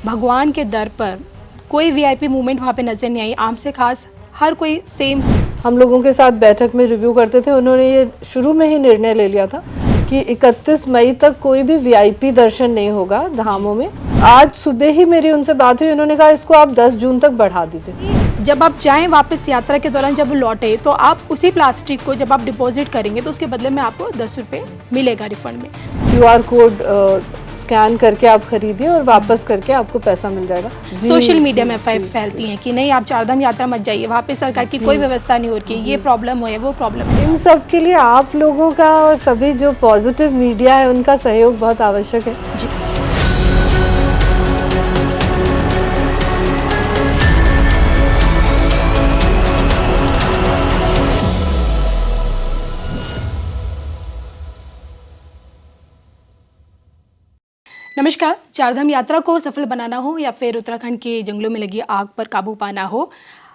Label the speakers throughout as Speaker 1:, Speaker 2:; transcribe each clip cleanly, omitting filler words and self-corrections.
Speaker 1: भगवान के दर पर कोई वीआईपी मूवमेंट वहाँ पे नज़र नहीं आई, आम से खास हर कोई सेम।
Speaker 2: हम लोगों के साथ बैठक में रिव्यू करते थे, उन्होंने ये शुरू में ही निर्णय ले लिया था कि 31 मई तक कोई भी वीआईपी दर्शन नहीं होगा धामों में। आज सुबह ही मेरी उनसे बात हुई, उन्होंने कहा इसको आप 10 जून तक बढ़ा दीजिए।
Speaker 1: जब आप जाएं वापस यात्रा के दौरान जब लौटे तो आप उसी प्लास्टिक को जब आप डिपॉजिट करेंगे तो उसके बदले में आपको 10 रुपये मिलेगा रिफंड में।
Speaker 2: QR कोड स्कैन करके आप खरीदिए और वापस करके आपको पैसा मिल जाएगा।
Speaker 1: सोशल मीडिया में फैलती हैं कि नहीं आप चारधाम यात्रा मत जाइए, वहाँ पे सरकार की कोई व्यवस्था नहीं हो रही, ये प्रॉब्लम हो है वो प्रॉब्लम है।
Speaker 2: इन सब के लिए आप लोगों का और सभी जो पॉजिटिव मीडिया है उनका सहयोग बहुत आवश्यक है।
Speaker 1: जी। नमस्कार। चारधाम यात्रा को सफल बनाना हो या फिर उत्तराखंड के जंगलों में लगी आग पर काबू पाना हो,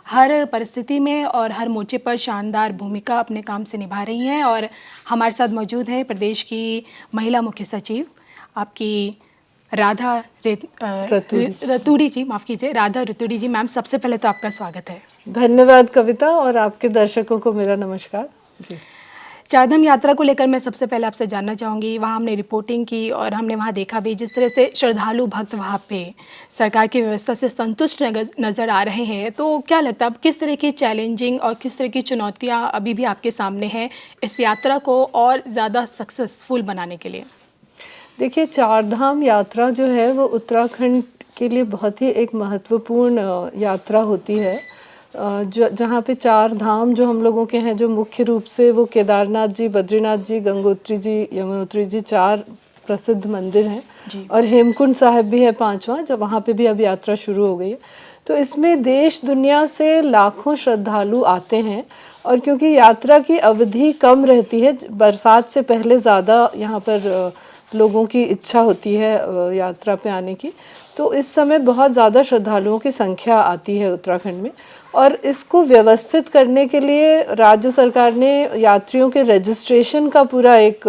Speaker 1: हर परिस्थिति में और हर मोर्चे पर शानदार भूमिका अपने काम से निभा रही हैं। और हमारे साथ मौजूद है प्रदेश की महिला मुख्य सचिव आपकी राधा रतूड़ी जी, माफ़ कीजिए, राधा रतूड़ी जी। मैम, सबसे पहले तो आपका स्वागत है।
Speaker 2: धन्यवाद कविता, और आपके दर्शकों को मेरा नमस्कार जी।
Speaker 1: चारधाम यात्रा को लेकर मैं सबसे पहले आपसे जानना चाहूँगी, वहाँ हमने रिपोर्टिंग की और हमने वहाँ देखा भी जिस तरह से श्रद्धालु भक्त वहाँ पे सरकार की व्यवस्था से संतुष्ट नज़र आ रहे हैं। तो क्या लगता है अब किस तरह की चैलेंजिंग और किस तरह की चुनौतियाँ अभी भी आपके सामने हैं इस यात्रा को और ज़्यादा सक्सेसफुल बनाने के लिए?
Speaker 2: देखिए, चारधाम यात्रा जो है वो उत्तराखंड के लिए बहुत ही एक महत्वपूर्ण यात्रा होती है। जहाँ पे 4 धाम जो हम लोगों के हैं, जो मुख्य रूप से वो केदारनाथ जी, बद्रीनाथ जी, गंगोत्री जी, यमुनोत्री जी, 4 प्रसिद्ध मंदिर हैं और हेमकुंड साहिब भी है 5वां, जब वहाँ पे भी अब यात्रा शुरू हो गई है। तो इसमें देश दुनिया से लाखों श्रद्धालु आते हैं, और क्योंकि यात्रा की अवधि कम रहती है, बरसात से पहले ज़्यादा यहाँ पर लोगों की इच्छा होती है यात्रा पे आने की, तो इस समय बहुत ज़्यादा श्रद्धालुओं की संख्या आती है उत्तराखंड में। और इसको व्यवस्थित करने के लिए राज्य सरकार ने यात्रियों के रजिस्ट्रेशन का पूरा एक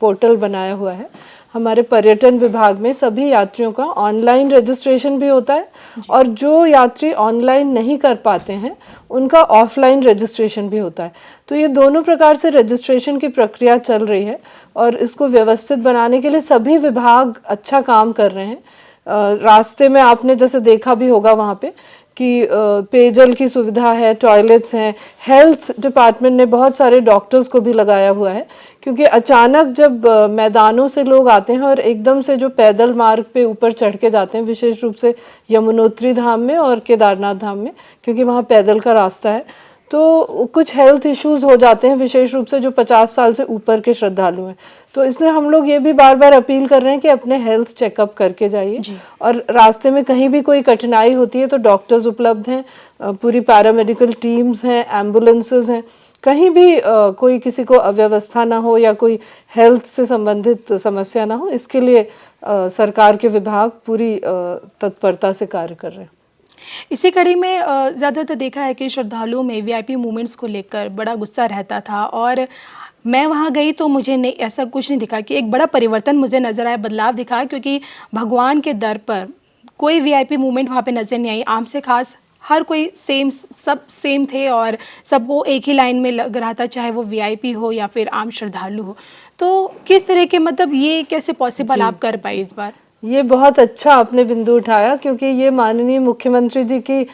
Speaker 2: पोर्टल बनाया हुआ है। हमारे पर्यटन विभाग में सभी यात्रियों का ऑनलाइन रजिस्ट्रेशन भी होता है, और जो यात्री ऑनलाइन नहीं कर पाते हैं उनका ऑफलाइन रजिस्ट्रेशन भी होता है। तो ये दोनों प्रकार से रजिस्ट्रेशन की प्रक्रिया चल रही है, और इसको व्यवस्थित बनाने के लिए सभी विभाग अच्छा काम कर रहे हैं। रास्ते में आपने जैसे देखा भी होगा वहाँ पे कि पेयजल की सुविधा है, टॉयलेट्स हैं, हेल्थ डिपार्टमेंट ने बहुत सारे डॉक्टर्स को भी लगाया हुआ है, क्योंकि अचानक जब मैदानों से लोग आते हैं और एकदम से जो पैदल मार्ग पे ऊपर चढ़ के जाते हैं, विशेष रूप से यमुनोत्री धाम में और केदारनाथ धाम में, क्योंकि वहाँ पैदल का रास्ता है, तो कुछ हेल्थ इश्यूज हो जाते हैं, विशेष रूप से जो 50 साल से ऊपर के श्रद्धालु हैं। तो इसलिए हम लोग ये भी बार बार अपील कर रहे हैं कि अपने हेल्थ चेकअप करके जाइए, और रास्ते में कहीं भी कोई कठिनाई होती है तो डॉक्टर्स उपलब्ध हैं, पूरी पैरामेडिकल टीम्स हैं, एम्बुलेंसेज हैं, कहीं भी कोई किसी को अव्यवस्था ना हो या कोई हेल्थ से संबंधित समस्या ना हो, इसके लिए सरकार के विभाग पूरी तत्परता से कार्य कर रहे हैं।
Speaker 1: इसी कड़ी में ज़्यादातर देखा है कि श्रद्धालुओं में वीआईपी मूवमेंट्स को लेकर बड़ा गुस्सा रहता था, और मैं वहाँ गई तो मुझे नहीं ऐसा कुछ नहीं दिखा कि एक बड़ा परिवर्तन मुझे नज़र आया, बदलाव दिखा, क्योंकि भगवान के दर पर कोई वीआईपी मूवमेंट वहाँ पे नज़र नहीं आई, आम से खास हर कोई सब सेम थे और सबको एक ही लाइन में लग रहा था, चाहे वो वीआईपी हो या फिर आम श्रद्धालु हो। तो किस तरह के मतलब ये कैसे पॉसिबल आप कर पाए इस बार?
Speaker 2: ये बहुत अच्छा आपने बिंदु उठाया, क्योंकि ये माननीय मुख्यमंत्री जी की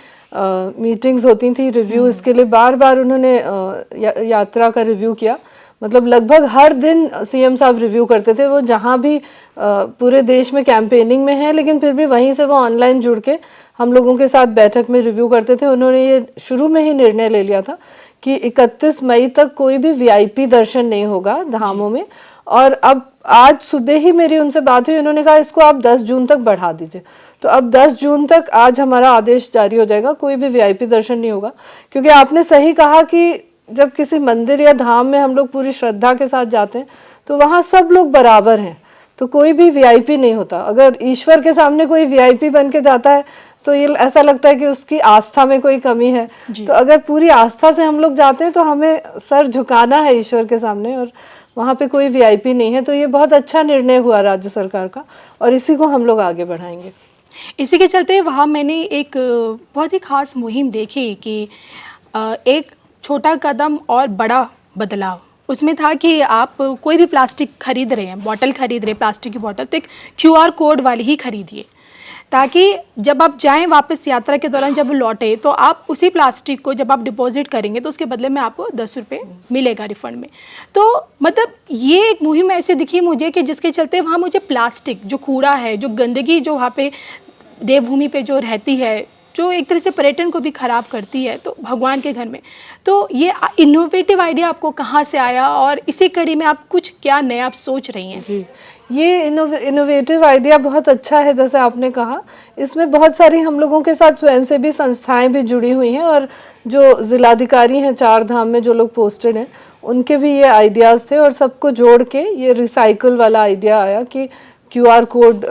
Speaker 2: मीटिंग्स होती थी रिव्यू, इसके लिए बार बार उन्होंने यात्रा का रिव्यू किया। मतलब लगभग हर दिन सीएम साहब रिव्यू करते थे। वो जहाँ भी पूरे देश में कैंपेनिंग में है, लेकिन फिर भी वहीं से वो ऑनलाइन जुड़ के हम लोगों के साथ बैठक में रिव्यू करते थे। उन्होंने ये शुरू में ही निर्णय ले लिया था कि 31 मई तक कोई भी वीआईपी दर्शन नहीं होगा धामों में, और अब आज सुबह ही मेरी उनसे बात हुई, उन्होंने कहा इसको आप 10 जून तक बढ़ा दीजिए। तो अब 10 जून तक आज हमारा आदेश जारी हो जाएगा, कोई भी वीआईपी दर्शन नहीं होगा। क्योंकि आपने सही कहा कि जब किसी मंदिर या धाम में हम लोग पूरी श्रद्धा के साथ जाते हैं तो वहाँ सब लोग बराबर हैं, तो कोई भी वीआईपी नहीं होता। अगर ईश्वर के सामने कोई वीआईपी बन के जाता है तो ये ऐसा लगता है कि उसकी आस्था में कोई कमी है। तो अगर पूरी आस्था से हम लोग जाते हैं तो हमें सर झुकाना है ईश्वर के सामने, और वहाँ पे कोई वीआईपी नहीं है। तो ये बहुत अच्छा निर्णय हुआ राज्य सरकार का, और इसी को हम लोग आगे बढ़ाएंगे।
Speaker 1: इसी के चलते वहाँ मैंने एक बहुत ही खास मुहिम देखी कि एक छोटा कदम और बड़ा बदलाव उसमें था कि आप कोई भी प्लास्टिक खरीद रहे हैं, बॉटल खरीद रहे हैं, प्लास्टिक की बॉटल, तो एक क्यूआर कोड वाली ही खरीदिए, ताकि जब आप जाएं वापस यात्रा के दौरान जब लौटे तो आप उसी प्लास्टिक को जब आप डिपॉजिट करेंगे तो उसके बदले में आपको 10 रुपये मिलेगा रिफंड में। तो मतलब ये एक मुहिम ऐसे दिखी मुझे कि जिसके चलते वहाँ मुझे प्लास्टिक जो कूड़ा है, जो गंदगी जो वहाँ पे देवभूमि पे जो रहती है, जो एक तरह से पर्यटन को भी ख़राब करती है, तो भगवान के घर में, तो ये इनोवेटिव आइडिया आपको कहाँ से आया और इसी कड़ी में आप कुछ क्या नया आप सोच रही हैं?
Speaker 2: जी, ये इनोवेटिव आइडिया बहुत अच्छा है, जैसे आपने कहा। इसमें बहुत सारी हम लोगों के साथ स्वयंसेवी संस्थाएं भी जुड़ी हुई हैं, और जो जिलाधिकारी हैं चार धाम में जो लोग पोस्टेड हैं उनके भी ये आइडियाज़ थे, और सबको जोड़ के ये रिसाइकल वाला आइडिया आया कि क्यूआर कोड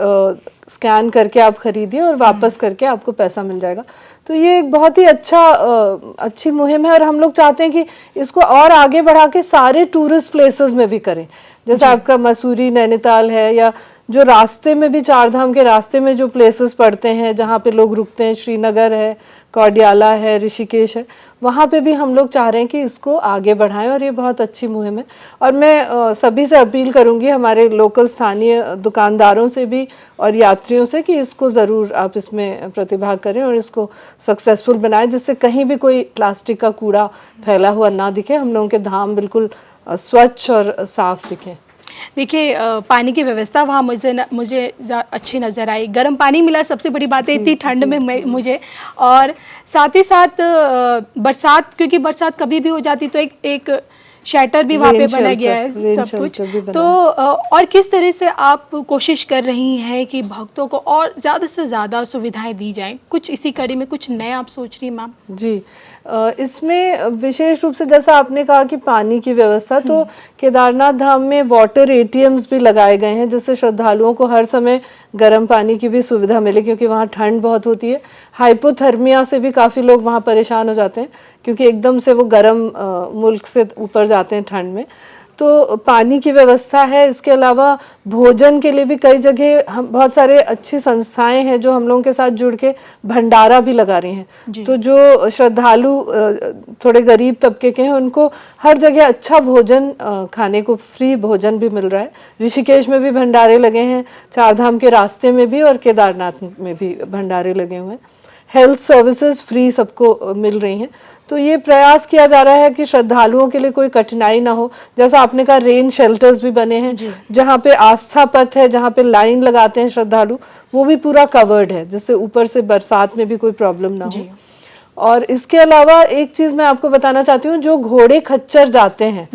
Speaker 2: स्कैन करके आप खरीदिए और वापस करके आपको पैसा मिल जाएगा। तो ये एक बहुत ही अच्छी मुहिम है, और हम लोग चाहते हैं कि इसको और आगे बढ़ा के सारे टूरिस्ट प्लेसेस में भी करें। जैसे आपका मसूरी, नैनीताल है, या जो रास्ते में भी चार धाम के रास्ते में जो प्लेसेस पड़ते हैं जहाँ पे लोग रुकते हैं, श्रीनगर है, कौडियाला है, ऋषिकेश है, वहाँ पे भी हम लोग चाह रहे हैं कि इसको आगे बढ़ाएं, और ये बहुत अच्छी मुहिम है। और मैं सभी से अपील करूँगी, हमारे लोकल स्थानीय दुकानदारों से भी और यात्रियों से, कि इसको ज़रूर आप इसमें प्रतिभाग करें और इसको सक्सेसफुल बनाएं, जिससे कहीं भी कोई प्लास्टिक का कूड़ा फैला हुआ ना दिखे, हम लोगों के धाम बिल्कुल स्वच्छ और साफ दिखें।
Speaker 1: देखिए पानी की व्यवस्था वहाँ मुझे अच्छी नज़र आई, गर्म पानी मिला, सबसे बड़ी बात है इतनी ठंड में मुझे, और साथ ही साथ बरसात, क्योंकि बरसात कभी भी हो जाती, तो एक शेल्टर भी वहाँ पे बना गया है, सब कुछ। तो और किस तरह से आप कोशिश कर रही हैं कि भक्तों को और ज़्यादा से ज़्यादा सुविधाएं दी जाएं, कुछ इसी कड़ी में कुछ नया आप सोच रही हैं मैम?
Speaker 2: जी, इसमें विशेष रूप से जैसा आपने कहा कि पानी की व्यवस्था, तो केदारनाथ धाम में वाटर एटीएम्स भी लगाए गए हैं, जिससे श्रद्धालुओं को हर समय गर्म पानी की भी सुविधा मिले, क्योंकि वहाँ ठंड बहुत होती है। हाइपोथर्मिया से भी काफ़ी लोग वहाँ परेशान हो जाते हैं, क्योंकि एकदम से वो गर्म मुल्क से ऊपर जाते हैं ठंड में। तो पानी की व्यवस्था है। इसके अलावा भोजन के लिए भी कई जगह हम बहुत सारे अच्छी संस्थाएं हैं जो हम लोगों के साथ जुड़ के भंडारा भी लगा रही हैं। तो जो श्रद्धालु थोड़े गरीब तबके के हैं उनको हर जगह अच्छा भोजन खाने को फ्री भोजन भी मिल रहा है। ऋषिकेश में भी भंडारे लगे हैं, चारधाम के रास्ते में भी और केदारनाथ में भी भंडारे लगे हुए हैं। हेल्थ सर्विसेज फ्री सबको मिल रही हैं। तो ये प्रयास किया जा रहा है कि श्रद्धालुओं के लिए कोई कठिनाई ना हो। जैसा आपने कहा रेन शेल्टर्स भी बने हैं, जहाँ पे आस्था पथ है, जहाँ पे लाइन लगाते हैं श्रद्धालु, वो भी पूरा कवर्ड है, जिससे ऊपर से बरसात में भी कोई प्रॉब्लम ना हो। और इसके अलावा एक चीज मैं आपको बताना चाहती हूँ, जो घोड़े खच्चर जाते हैं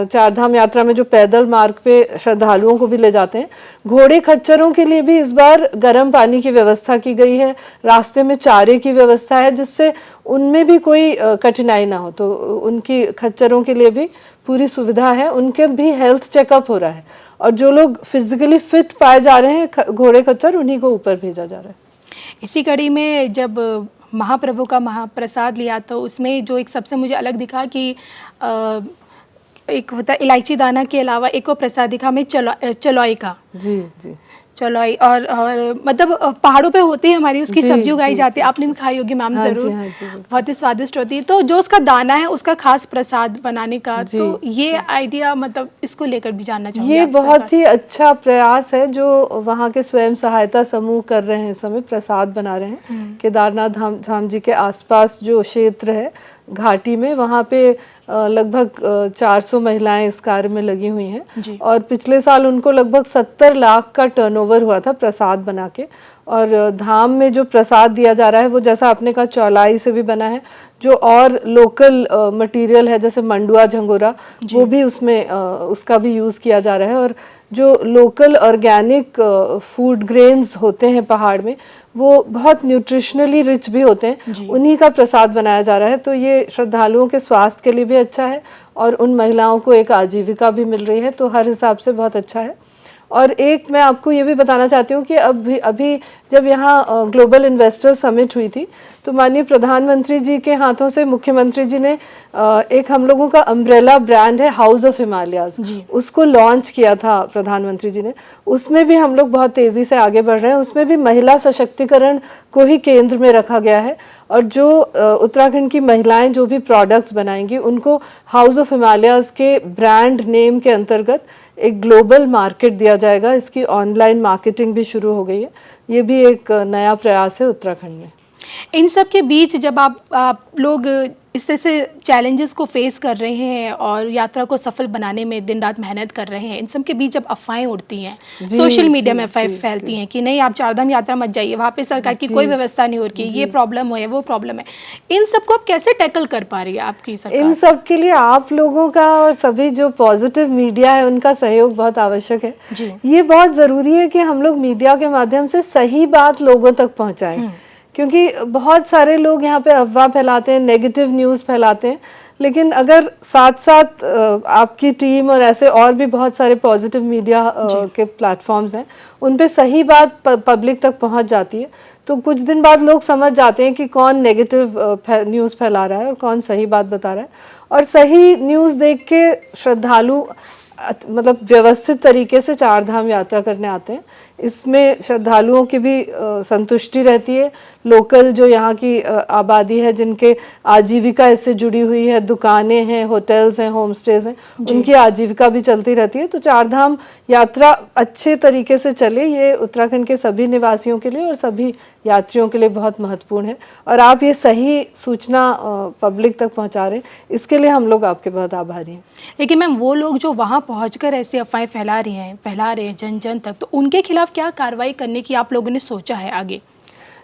Speaker 2: चारधाम यात्रा में, जो पैदल मार्ग पे श्रद्धालुओं को भी ले जाते हैं, घोड़े खच्चरों के लिए भी इस बार गर्म पानी की व्यवस्था की गई है, रास्ते में चारे की व्यवस्था है, जिससे उनमें भी कोई कठिनाई ना हो। तो उनकी खच्चरों के लिए भी पूरी सुविधा है, उनके भी हेल्थ चेकअप हो रहा है, और जो लोग फिजिकली फिट पाए जा रहे हैं घोड़े खच्चर, उन्हीं को ऊपर भेजा जा रहा है।
Speaker 1: इसी कड़ी में जब महाप्रभु का महाप्रसाद लिया तो उसमें जो एक सबसे मुझे अलग दिखा कि एक होता है इलायची दाना के अलावा एक और प्रसाद दिखा हमें चलौई का।
Speaker 2: जी जी,
Speaker 1: चलौई और मतलब पहाड़ों पे होती है हमारी, उसकी सब्जी उगाई जाती है, आपने भी खाई होगी मैम जरूर। बहुत ही स्वादिष्ट होती है। तो जो उसका दाना है उसका खास प्रसाद बनाने का, तो ये आइडिया मतलब इसको लेकर भी जानना चाहूँगी।
Speaker 2: ये बहुत ही अच्छा प्रयास है जो वहाँ के स्वयं सहायता समूह कर रहे हैं, इस समय प्रसाद बना रहे हैं। केदारनाथ धाम जी के आसपास जो क्षेत्र है घाटी में, वहाँ पे लगभग 400 महिलाएं इस कार्य में लगी हुई हैं, और पिछले साल उनको लगभग 70 लाख का टर्नओवर हुआ था प्रसाद बना के। और धाम में जो प्रसाद दिया जा रहा है वो जैसा आपने कहा चौलाई से भी बना है, जो और लोकल मटेरियल है जैसे मंडुआ झंगोरा, वो भी उसमें उसका भी यूज़ किया जा रहा है। और जो लोकल ऑर्गेनिक फूड ग्रेन्स होते हैं पहाड़ में, वो बहुत न्यूट्रिशनली रिच भी होते हैं, उन्हीं का प्रसाद बनाया जा रहा है। तो ये श्रद्धालुओं के स्वास्थ्य के लिए भी अच्छा है और उन महिलाओं को एक आजीविका भी मिल रही है, तो हर हिसाब से बहुत अच्छा है। और एक मैं आपको ये भी बताना चाहती हूँ कि अभी जब यहाँ ग्लोबल इन्वेस्टर समिट हुई थी तो माननीय प्रधानमंत्री जी के हाथों से मुख्यमंत्री जी ने एक हम लोगों का अम्ब्रेला ब्रांड है हाउस ऑफ हिमालयाज, उसको लॉन्च किया था प्रधानमंत्री जी ने। उसमें भी हम लोग बहुत तेज़ी से आगे बढ़ रहे हैं, उसमें भी महिला सशक्तिकरण को ही केंद्र में रखा गया है। और जो उत्तराखंड की महिलाएं जो भी प्रोडक्ट्स बनाएंगी उनको हाउस ऑफ हिमालयाज के ब्रांड नेम के अंतर्गत एक ग्लोबल मार्केट दिया जाएगा। इसकी ऑनलाइन मार्केटिंग भी शुरू हो गई है। ये भी एक नया प्रयास है उत्तराखंड में।
Speaker 1: इन सब के बीच जब आप लोग इस तरह से चैलेंजेस को फेस कर रहे हैं और यात्रा को सफल बनाने में दिन रात मेहनत कर रहे हैं, इन सब के बीच जब अफवाहें उड़ती हैं, सोशल मीडिया में अफवाहें फैलती हैं कि नहीं आप चारधाम यात्रा मत जाइए, वहाँ पे सरकार की कोई व्यवस्था नहीं हो रही, ये प्रॉब्लम है वो प्रॉब्लम है, इन सबको आप कैसे टैकल कर पा रही है आपकी सरकार?
Speaker 2: इन सब के लिए आप लोगों का और सभी जो पॉजिटिव मीडिया है उनका सहयोग बहुत आवश्यक है। ये बहुत ज़रूरी है कि हम लोग मीडिया के माध्यम से सही बात लोगों तक पहुँचाएं, क्योंकि बहुत सारे लोग यहाँ पे अफवाह फैलाते हैं, नेगेटिव न्यूज़ फैलाते हैं। लेकिन अगर साथ साथ आपकी टीम और ऐसे और भी बहुत सारे पॉजिटिव मीडिया के प्लेटफॉर्म्स हैं, उन पे सही बात पब्लिक तक पहुँच जाती है तो कुछ दिन बाद लोग समझ जाते हैं कि कौन नेगेटिव न्यूज़ फैला रहा है और कौन सही बात बता रहा है। और सही न्यूज़ देख के श्रद्धालु मतलब व्यवस्थित तरीके से चारधाम यात्रा करने आते हैं। इसमें श्रद्धालुओं की भी संतुष्टि रहती है। लोकल जो यहाँ की आबादी है जिनके आजीविका इससे जुड़ी हुई है, दुकानें हैं, होटल्स हैं, होम स्टेज हैं, उनकी आजीविका भी चलती रहती है। तो चारधाम यात्रा अच्छे तरीके से चले, ये उत्तराखंड के सभी निवासियों के लिए और सभी यात्रियों के लिए बहुत महत्वपूर्ण है। और आप ये सही सूचना पब्लिक तक पहुँचा रहे हैं, इसके लिए हम लोग आपके बहुत आभारी हैं।
Speaker 1: लेकिन मैम वो लोग जो वहाँ पहुँचकर ऐसे अफवाहें फैला रहे हैं जन जन तक, तो उनके खिलाफ क्या कार्रवाई करने की आप लोगों ने सोचा है आगे?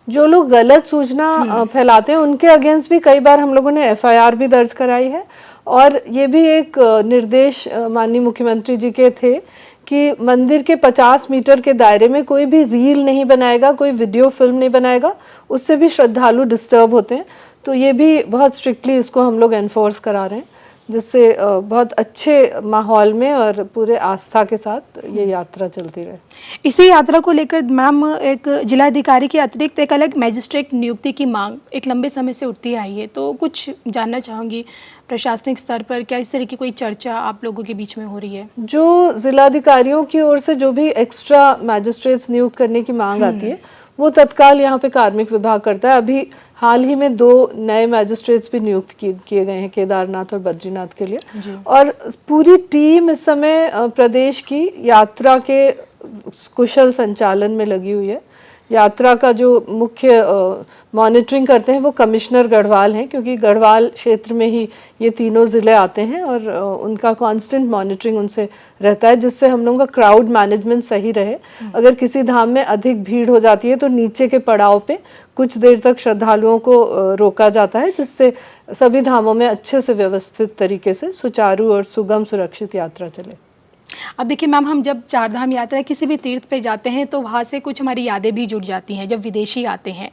Speaker 2: जो लोग गलत सूचना फैलाते हैं उनके अगेंस्ट भी कई बार हम लोगों ने एफआईआर भी दर्ज कराई है। और ये भी एक निर्देश माननीय मुख्यमंत्री जी के थे कि मंदिर के 50 मीटर के दायरे में कोई भी रील नहीं बनाएगा, कोई वीडियो फिल्म नहीं बनाएगा, उससे भी श्रद्धालु डिस्टर्ब होते हैं। तो ये भी बहुत स्ट्रिक्टली इसको हम लोग एनफोर्स करा रहे हैं, जिससे बहुत अच्छे माहौल में और पूरे आस्था के साथ ये यात्रा चलती रहे।
Speaker 1: इसी यात्रा को लेकर मैम एक जिलाधिकारी के अतिरिक्त एक अलग मैजिस्ट्रेट नियुक्ति की मांग एक लंबे समय से उठती आई है, तो कुछ जानना चाहूँगी प्रशासनिक स्तर पर क्या इस तरह की कोई चर्चा आप लोगों के बीच में हो रही है? जो
Speaker 2: जिलाधिकारियों की ओर से जो भी एक्स्ट्रा मैजिस्ट्रेट्स नियुक्त करने की मांग आती है वो तत्काल यहाँ पे कार्मिक विभाग करता है। अभी हाल ही में 2 नए मैजिस्ट्रेट्स भी नियुक्त किए गए हैं केदारनाथ और बद्रीनाथ के लिए। और पूरी टीम इस समय प्रदेश की यात्रा के कुशल संचालन में लगी हुई है। यात्रा का जो मुख्य मॉनिटरिंग करते हैं वो कमिश्नर गढ़वाल हैं, क्योंकि गढ़वाल क्षेत्र में ही ये तीनों ज़िले आते हैं और उनका कांस्टेंट मॉनिटरिंग उनसे रहता है, जिससे हम लोगों का क्राउड मैनेजमेंट सही रहे। अगर किसी धाम में अधिक भीड़ हो जाती है तो नीचे के पड़ाव पे कुछ देर तक श्रद्धालुओं को रोका जाता है, जिससे सभी धामों में अच्छे से व्यवस्थित तरीके से सुचारू और सुगम सुरक्षित यात्रा चले।
Speaker 1: अब देखिए मैम, हम जब चारधाम यात्रा किसी भी तीर्थ पे जाते हैं तो वहाँ से कुछ हमारी यादें भी जुड़ जाती हैं जब विदेशी आते हैं,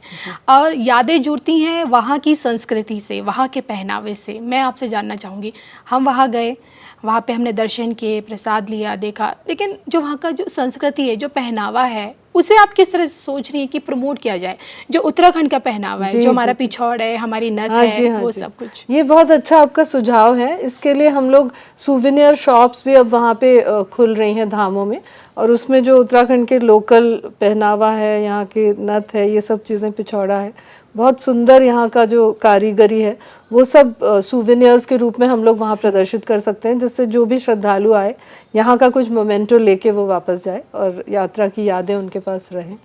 Speaker 1: और यादें जुड़ती हैं वहाँ की संस्कृति से, वहाँ के पहनावे से। मैं आपसे जानना चाहूँगी, हम वहाँ गए, वहाँ पे हमने दर्शन किए, प्रसाद लिया, देखा, लेकिन जो वहाँ का जो संस्कृति है, जो पहनावा है, उसे आप किस तरह से सोच रही हैं कि प्रमोट किया जाए? जो उत्तराखंड का पहनावा है, जो हमारा पिछौड़ है, हमारी नथ है, वो सब कुछ।
Speaker 2: ये बहुत अच्छा आपका सुझाव है। इसके लिए हम लोग सूवेनियर शॉप्स भी अब वहाँ पे खुल रही हैं धामों में, और उसमें जो उत्तराखंड के लोकल पहनावा है, यहाँ की नथ है, ये सब चीज़ें, पिछौड़ा है, बहुत सुंदर यहाँ का जो कारीगरी है, वो सब सूवेनियर्स के रूप में हम लोग वहाँ प्रदर्शित कर सकते हैं, जिससे जो भी श्रद्धालु आए यहाँ का कुछ मोमेंटो लेके वो वापस जाए और यात्रा की यादें उनके पास रहें।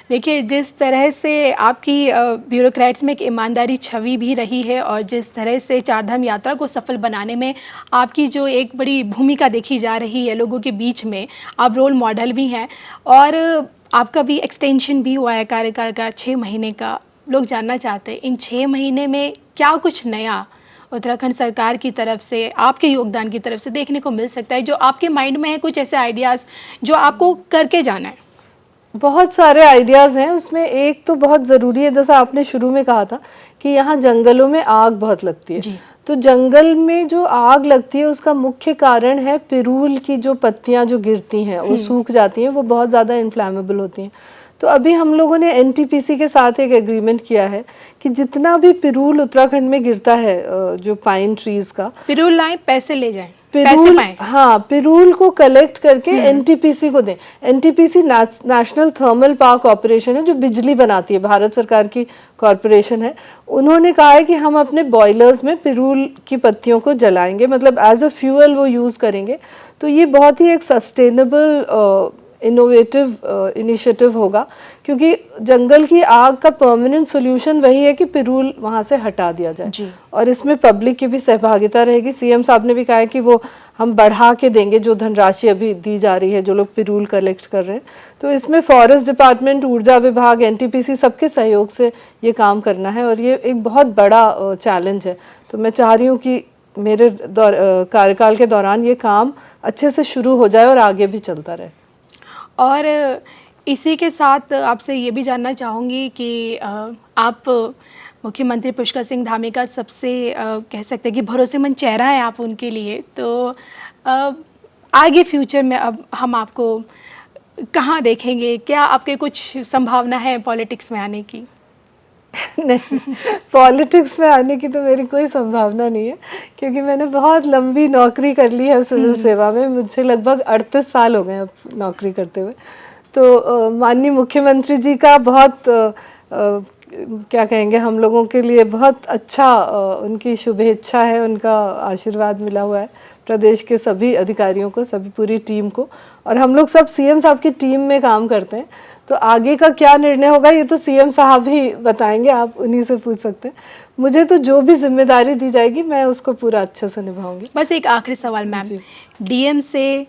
Speaker 1: देखिए, जिस तरह से आपकी ब्यूरोक्रेट्स में एक ईमानदारी छवि भी रही है और जिस तरह से चारधाम यात्रा को सफल बनाने में आपकी जो एक बड़ी भूमिका देखी जा रही है लोगों के बीच में, आप रोल मॉडल भी हैं, और आपका भी एक्सटेंशन भी हुआ है कार्यकाल का 6 महीने का। लोग जानना चाहते हैं इन 6 महीने में क्या कुछ नया उत्तराखंड सरकार की तरफ से, आपके योगदान की तरफ से देखने को मिल सकता है, जो आपके माइंड में है, कुछ ऐसे आइडियाज़ जो आपको करके जाना है?
Speaker 2: बहुत सारे आइडियाज़ हैं, उसमें एक तो बहुत ज़रूरी है, जैसा आपने शुरू में कहा था कि यहाँ जंगलों में आग बहुत लगती है, तो जंगल में जो आग लगती है उसका मुख्य कारण है पिरूल की जो पत्तियां जो गिरती हैं वो सूख जाती हैं, वो बहुत ज़्यादा इन्फ्लेमेबल होती हैं। तो अभी हम लोगों ने एनटीपीसी के साथ एक एग्रीमेंट किया है कि जितना भी पिरूल उत्तराखंड में गिरता है जो पाइन ट्रीज का,
Speaker 1: पिरूल लाएं पैसे ले जाएं, पैसे
Speaker 2: पिरूल,
Speaker 1: पाएं।
Speaker 2: हाँ, पिरूल को कलेक्ट करके एनटीपीसी को दें। NTPC national thermal power corporation है जो बिजली बनाती है, भारत सरकार की कॉर्पोरेशन है। उन्होंने कहा है कि हम अपने बॉयलर्स में पिरूल की पत्तियों को जलाएंगे, मतलब एज अ फ्यूल वो यूज़ करेंगे। तो ये बहुत ही एक सस्टेनेबल इनोवेटिव इनिशिएटिव होगा, क्योंकि जंगल की आग का परमानेंट सोल्यूशन वही है कि पिरूल वहाँ से हटा दिया जाए। और इसमें पब्लिक की भी सहभागिता रहेगी। सीएम साहब ने भी कहा है कि वो हम बढ़ा के देंगे जो धनराशि अभी दी जा रही है जो लोग पिरूल कलेक्ट कर रहे हैं। तो इसमें फॉरेस्ट डिपार्टमेंट, ऊर्जा विभाग, एनटीपीसी सबके सहयोग से ये काम करना है और ये एक बहुत बड़ा चैलेंज है। तो मैं चाह रही हूँ कि मेरे कार्यकाल के दौरान ये काम अच्छे से शुरू हो जाए और आगे भी चलता रहे।
Speaker 1: और इसी के साथ आपसे ये भी जानना चाहूँगी कि आप मुख्यमंत्री पुष्कर सिंह धामी का सबसे कह सकते हैं कि भरोसेमंद चेहरा है आप उनके लिए। तो आगे फ्यूचर में अब हम आपको कहाँ देखेंगे? क्या आपके कुछ संभावना है पॉलिटिक्स में आने की?
Speaker 2: नहीं, पॉलिटिक्स में आने की तो मेरी कोई संभावना नहीं है, क्योंकि मैंने बहुत लंबी नौकरी कर ली है सिविल सेवा में। मुझे लगभग 38 साल हो गए अब नौकरी करते हुए। तो माननीय मुख्यमंत्री जी का बहुत क्या कहेंगे, हम लोगों के लिए बहुत अच्छा उनकी शुभेच्छा है, उनका आशीर्वाद मिला हुआ है प्रदेश के सभी अधिकारियों को, सभी पूरी टीम को। और हम लोग सब सीएम साहब की टीम में काम करते हैं। तो आगे का क्या निर्णय होगा ये तो सीएम साहब ही बताएंगे, आप उन्हीं से पूछ सकते हैं। मुझे तो जो भी जिम्मेदारी दी जाएगी मैं उसको पूरा अच्छे से निभाऊंगी।
Speaker 1: बस एक आखिरी सवाल मैम, डीएम से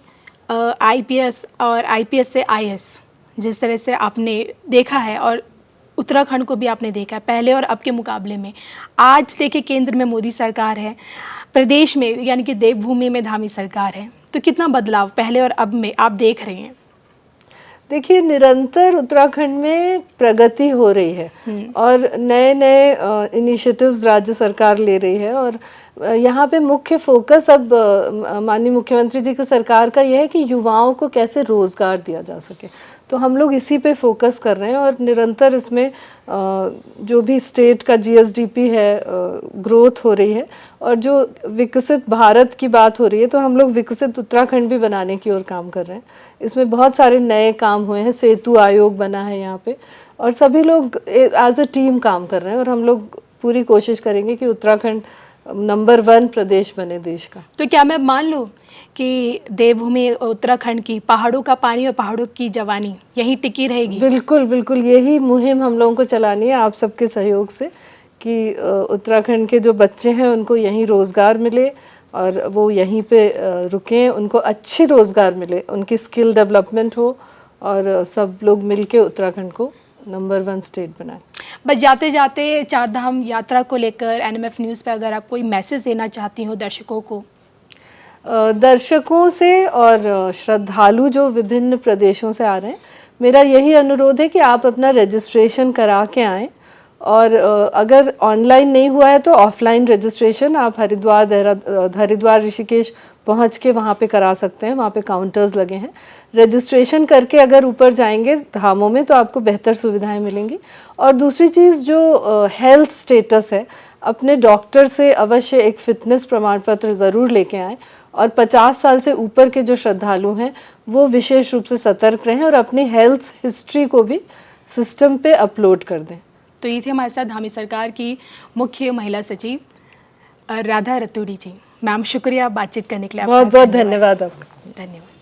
Speaker 1: आईपीएस और आईपीएस से आईएएस जिस तरह से आपने देखा है और उत्तराखंड को भी आपने देखा है पहले और अब के मुकाबले में, आज देखिए केंद्र में मोदी सरकार है, प्रदेश में यानी कि देवभूमि में धामी सरकार है, तो कितना बदलाव पहले और अब में आप देख रहे हैं?
Speaker 2: देखिए, निरंतर उत्तराखंड में प्रगति हो रही है और नए नए इनिशिएटिव्स राज्य सरकार ले रही है। और यहाँ पे मुख्य फोकस अब माननीय मुख्यमंत्री जी की सरकार का यह है कि युवाओं को कैसे रोजगार दिया जा सके। तो हम लोग इसी पे फोकस कर रहे हैं और निरंतर इसमें जो भी स्टेट का जीएसडीपी है ग्रोथ हो रही है। और जो विकसित भारत की बात हो रही है तो हम लोग विकसित उत्तराखंड भी बनाने की ओर काम कर रहे हैं। इसमें बहुत सारे नए काम हुए हैं, सेतु आयोग बना है यहाँ पे और सभी लोग एज अ टीम काम कर रहे हैं और हम लोग पूरी कोशिश करेंगे कि उत्तराखंड नंबर 1 प्रदेश बने देश का।
Speaker 1: तो क्या मैं मान लूँ कि देवभूमि उत्तराखंड की पहाड़ों का पानी और पहाड़ों की जवानी यहीं टिकी रहेगी?
Speaker 2: बिल्कुल बिल्कुल, यही मुहिम हम लोगों को चलानी है आप सबके सहयोग से कि उत्तराखंड के जो बच्चे हैं उनको यहीं रोज़गार मिले और वो यहीं पे रुकें, उनको अच्छी रोज़गार मिले, उनकी स्किल डेवलपमेंट हो और सब लोग मिलके उत्तराखंड को नंबर 1 स्टेट बनाए।
Speaker 1: बस जाते जाते चारधाम यात्रा को लेकर एनएमएफ न्यूज़ पे अगर आप कोई मैसेज देना चाहती हो दर्शकों को?
Speaker 2: दर्शकों से और श्रद्धालु जो विभिन्न प्रदेशों से आ रहे हैं, मेरा यही अनुरोध है कि आप अपना रजिस्ट्रेशन करा के आएँ और अगर ऑनलाइन नहीं हुआ है तो ऑफलाइन रजिस्ट्रेशन आप हरिद्वार ऋषिकेश पहुंच के वहाँ पे करा सकते हैं। वहाँ पे काउंटर्स लगे हैं। रजिस्ट्रेशन करके अगर ऊपर जाएंगे धामों में तो आपको बेहतर सुविधाएं मिलेंगी। और दूसरी चीज़ जो हेल्थ स्टेटस है, अपने डॉक्टर से अवश्य एक फिटनेस प्रमाण पत्र ज़रूर लेके आएँ और 50 साल से ऊपर के जो श्रद्धालु हैं वो विशेष रूप से सतर्क रहें और अपनी हेल्थ हिस्ट्री को भी सिस्टम पे अपलोड कर दें।
Speaker 1: तो ये थी हमारे साथ धामी सरकार की मुख्य महिला सचिव राधा रतूड़ी जी। मैम शुक्रिया बातचीत करने के लिए।
Speaker 2: बहुत बहुत धन्यवाद आपका।
Speaker 1: धन्यवाद।